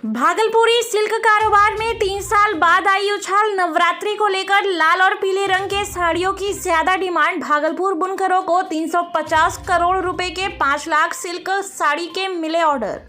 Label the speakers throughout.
Speaker 1: भागलपुरी silk कारोबार में 3 साल बाद आई उछाल। नवरात्रि को लेकर लाल और पीले रंग के साड़ियों की ज्यादा डिमांड। भागलपुर बुनकरों को 350 करोड़ रुपए के 5 लाख सिल्क साड़ी के मिले ऑर्डर।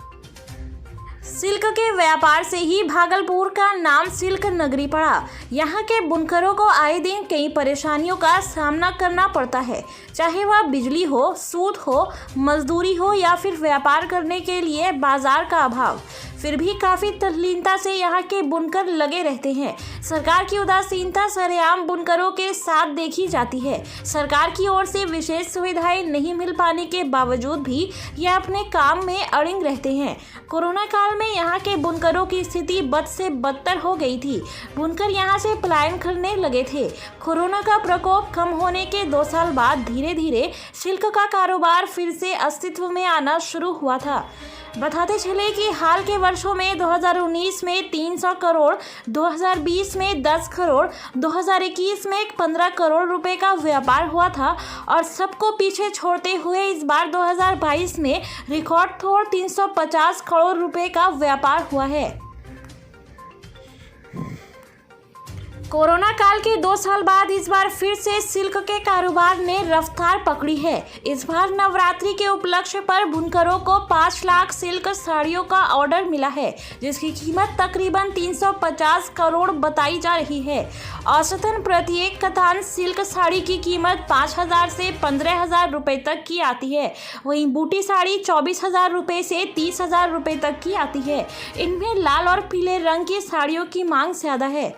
Speaker 1: सिल्क के व्यापार से ही भागलपुर का नाम सिल्क नगरी पड़ा। यहाँ के बुनकरों को आए दिन कई परेशानियों का सामना करना पड़ता है, चाहे वह बिजली हो, सूद हो, मजदूरी हो या फिर व्यापार करने के लिए बाजार का अभाव। फिर भी काफ़ी तल्लीनता से यहाँ के बुनकर लगे रहते हैं। सरकार की उदासीनता सरेआम बुनकरों के साथ देखी जाती है। सरकार की ओर से विशेष सुविधाएं नहीं मिल पाने के बावजूद भी ये अपने काम में अड़िग रहते हैं। कोरोना काल में यहाँ के बुनकरों की स्थिति बद से बदतर हो गई थी। बुनकर यहाँ से पलायन करने लगे थे। कोरोना का प्रकोप कम होने के 2 साल बाद धीरे धीरे सिल्क का कारोबार फिर से अस्तित्व में आना शुरू हुआ था। बताते चले कि हाल के वर्षों में 2019 में 300 करोड़, 2020 में 10 करोड़, 2021 में 15 करोड़ रुपए का व्यापार हुआ था और सबको पीछे छोड़ते हुए इस बार 2022 में रिकॉर्ड तोड़ 350 करोड़ रुपए का व्यापार हुआ है। कोरोना काल के 2 साल बाद इस बार फिर से सिल्क के कारोबार ने रफ्तार पकड़ी है। इस बार नवरात्रि के उपलक्ष्य पर बुनकरों को 5 लाख सिल्क साड़ियों का ऑर्डर मिला है, जिसकी कीमत तकरीबन 350 करोड़ बताई जा रही है। औसतन प्रत्येक कतान सिल्क साड़ी की कीमत 5,000 से 15,000 रुपए तक की आती है। वहीं बूटी साड़ी 24,000 रुपए से 30,000 रुपए तक की आती है। इनमें लाल और पीले रंग की साड़ियों की मांग ज्यादा है।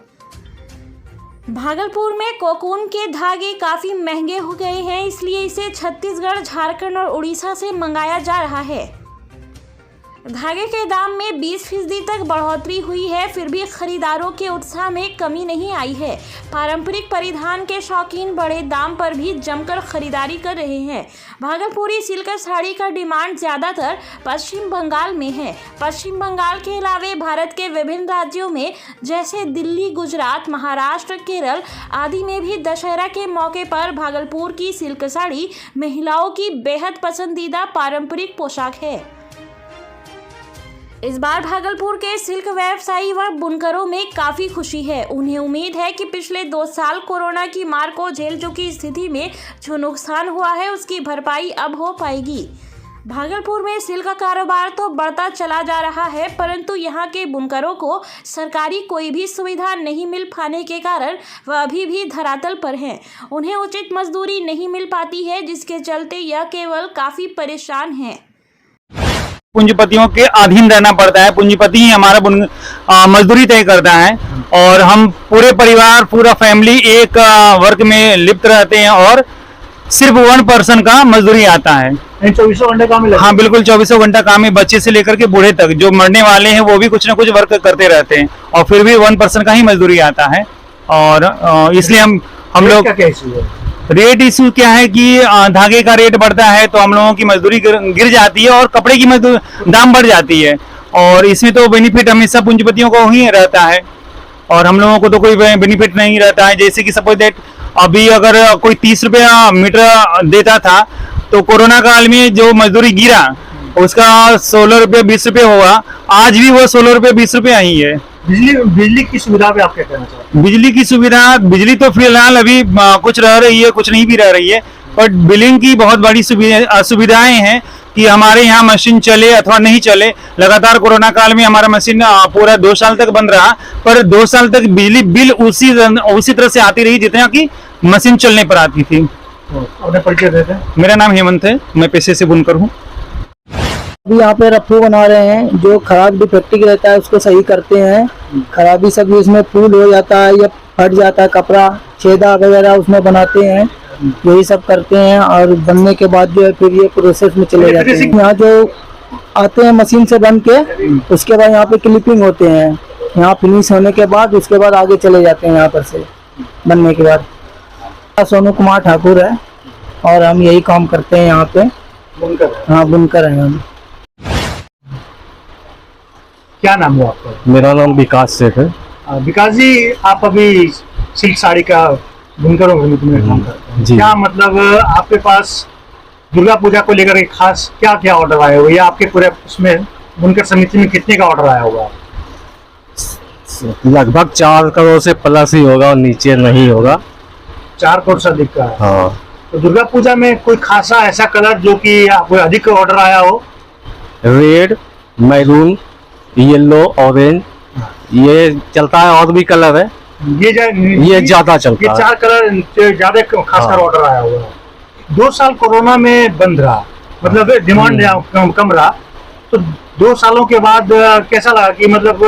Speaker 1: भागलपुर में कोकून के धागे काफ़ी महंगे हो गए हैं, इसलिए इसे छत्तीसगढ़, झारखंड और उड़ीसा से मंगाया जा रहा है। धागे के दाम में 20% तक बढ़ोतरी हुई है, फिर भी खरीदारों के उत्साह में कमी नहीं आई है। पारंपरिक परिधान के शौकीन बड़े दाम पर भी जमकर खरीदारी कर रहे हैं। भागलपुरी सिल्क साड़ी का डिमांड ज़्यादातर पश्चिम बंगाल में है। पश्चिम बंगाल के अलावे भारत के विभिन्न राज्यों में जैसे दिल्ली, गुजरात, महाराष्ट्र, केरल आदि में भी दशहरा के मौके पर भागलपुर की सिल्क साड़ी महिलाओं की बेहद पसंदीदा पारंपरिक पोशाक है। इस बार भागलपुर के सिल्क व्यवसायी व बुनकरों में काफ़ी खुशी है। उन्हें उम्मीद है कि पिछले 2 साल कोरोना की मार को झेल चुकी स्थिति में जो नुकसान हुआ है उसकी भरपाई अब हो पाएगी। भागलपुर में सिल्क का कारोबार तो बढ़ता चला जा रहा है, परंतु यहाँ के बुनकरों को सरकारी कोई भी सुविधा नहीं मिल पाने के कारण वह अभी भी धरातल पर हैं। उन्हें उचित मजदूरी नहीं मिल पाती है, जिसके चलते यह केवल काफ़ी परेशान हैं।
Speaker 2: पूंजीपतियों के अधीन रहना पड़ता है। पूंजीपति ही हमारा मजदूरी तय करता है और हम पूरे परिवार, पूरा फैमिली एक वर्क में लिप्त रहते हैं और सिर्फ 1 पर्सन का मजदूरी आता है।
Speaker 3: 24 घंटे काम है?
Speaker 2: हाँ बिल्कुल, 24 घंटा काम है। बच्चे से लेकर के बूढ़े तक जो मरने वाले हैं वो भी कुछ ना कुछ वर्क करते रहते हैं और फिर भी 1 पर्सन का ही मजदूरी आता है। और इसलिए हम लोग रेट इशू क्या है कि धागे का रेट बढ़ता है तो हम लोगों की मजदूरी गिर जाती है और कपड़े की दाम बढ़ जाती है और इसमें तो बेनिफिट हमेशा पूंजीपतियों को ही रहता है और हम लोगों को तो कोई बेनिफिट नहीं रहता है। जैसे कि सपोज दैट अभी अगर कोई 30 रुपया मीटर देता था तो कोरोना काल में जो मजदूरी गिरा उसका 16 रुपये 20 रुपये हुआ। आज भी वो 16 रुपये 20 रुपये ही है।
Speaker 3: बिजली की सुविधा पे आप क्या कहना चाहते हैं?
Speaker 2: बिजली की सुविधा, बिजली तो फिलहाल अभी कुछ रह रही है, कुछ नहीं भी रह रही है, पर बिलिंग की बहुत बड़ी सुविधाएं हैं कि हमारे यहाँ मशीन चले अथवा नहीं चले। लगातार कोरोना काल में हमारा मशीन पूरा 2 साल तक बंद रहा, पर 2 साल तक बिजली बिल उसी तरह से आती रही जितना कि मशीन चलने पर आती थी।
Speaker 3: अपने परिचय देते हैं।
Speaker 2: मेरा नाम हेमंत है, मैं पेशे से बुनकर हूँ।
Speaker 4: अभी यहाँ पे रफ्फू बना रहे हैं, जो खराब डिफेक्टिव रहता है उसको सही करते हैं। खराबी सब इसमें फूल हो जाता है या फट जाता है कपड़ा, छेदा वगैरह उसमें बनाते हैं, यही सब करते हैं और बनने के बाद जो है फिर ये प्रोसेस में चले जाते हैं। यहाँ जो आते हैं मशीन से बन के, उसके बाद यहाँ पे क्लिपिंग होते हैं, यहाँ फिनिश होने के बाद उसके बाद आगे चले जाते हैं यहाँ पर से बनने के बाद। सोनू कुमार ठाकुर है और हम यही काम करते हैं यहाँ पे।
Speaker 3: बुनकर?
Speaker 4: हाँ बुनकर हैं हम।
Speaker 3: क्या नाम हुआ आपका?
Speaker 5: मेरा नाम विकास सेठ है।
Speaker 3: विकास जी, आप अभी सिल्क साड़ी का बुनकरों में काम करते हैं। क्या मतलब आपके पास दुर्गा पूजा को लेकर एक खास क्या क्या ऑर्डर आए हुए या आपके पूरे उसमें बुनकर समिति में कितने का ऑर्डर आया होगा?
Speaker 5: लगभग 4 करोड़ से प्लस ही होगा और नीचे नहीं होगा।
Speaker 3: 4 करोड़ से अधिक का है।
Speaker 5: हाँ,
Speaker 3: तो दुर्गा पूजा में कोई खासा ऐसा कलर जो कि आपको अधिक ऑर्डर आया हो?
Speaker 5: रेड, मैरून, येलो, ऑरेंज, ये चलता है। और भी कलर है, ये ज्यादा चलता
Speaker 3: ये
Speaker 5: है।
Speaker 3: 4 कलर ज्यादा खासकर
Speaker 5: हाँ।
Speaker 3: ऑर्डर आया हुआ है। 2 साल कोरोना में बंद रहा, मतलब डिमांड कम रहा, तो 2 सालों के बाद कैसा लगा कि मतलब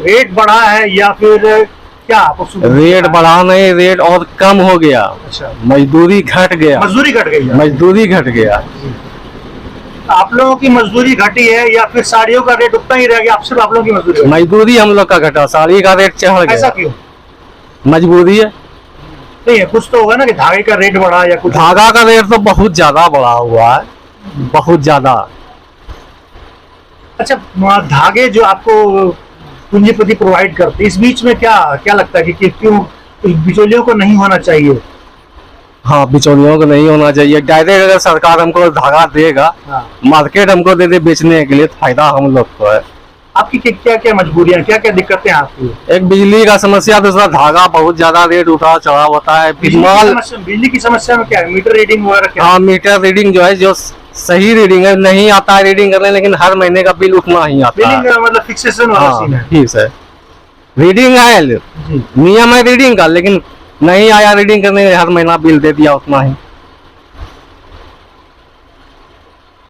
Speaker 3: रेट बढ़ा है या फिर क्या आपको
Speaker 5: रेट बढ़ा नहीं, रेट और कम हो गया।
Speaker 3: अच्छा,
Speaker 5: मजदूरी घट गया।
Speaker 3: मजदूरी घट गई है।
Speaker 5: मजदूरी घट गया।
Speaker 3: आप लोगों की मजदूरी घटी है या फिर साड़ियों का रेट उतना ही रह गया? आप सिर्फ आप लोगों की मजदूरी घटी?
Speaker 5: मजदूरी हम लोग का घटा, साड़ी का रेट चढ़
Speaker 3: ऐसा
Speaker 5: गया।
Speaker 3: क्यों?
Speaker 5: मजबूरी है।
Speaker 3: नहीं है, कुछ तो होगा ना कि धागे का रेट बढ़ा या कुछ।
Speaker 5: धागा का रेट तो बहुत ज्यादा बढ़ा हुआ है, बहुत ज्यादा।
Speaker 3: अच्छा, धागे जो आपको पूंजीपति प्रोवाइड करते, इस बीच में क्या क्या लगता है कि क्यों बिचौलियों को नहीं होना चाहिए?
Speaker 5: हाँ, बिचौलियों को नहीं होना चाहिए। डायरेक्ट अगर सरकार हमको धागा देगा,
Speaker 3: हाँ।
Speaker 5: मार्केट हमको दे दे बेचने के लिए, तो फायदा हम लोग को है।
Speaker 3: आपकी क्या क्या मजबूरियां, क्या क्या दिक्कतें हैं आपकी?
Speaker 5: एक बिजली का समस्या, दूसरा धागा बहुत ज्यादा रेट उठा चढ़ा होता है।
Speaker 3: बिजली की समस्या में क्या है? मीटर रीडिंग वगैरह क्या?
Speaker 5: हाँ, मीटर रीडिंग जो है, जो सही रीडिंग है, नहीं आता है रीडिंग करने, लेकिन हर महीने का बिल उठना ही आता है।
Speaker 3: बिलिंग मतलब फिक्सेशन वाला सीन है।
Speaker 5: हाँ, ठीक है। रीडिंग है,
Speaker 3: जी।
Speaker 5: नियम है रीडिंग का, लेकिन नहीं आया रीडिंग करने, हर महीना बिल दे दिया उतना ही।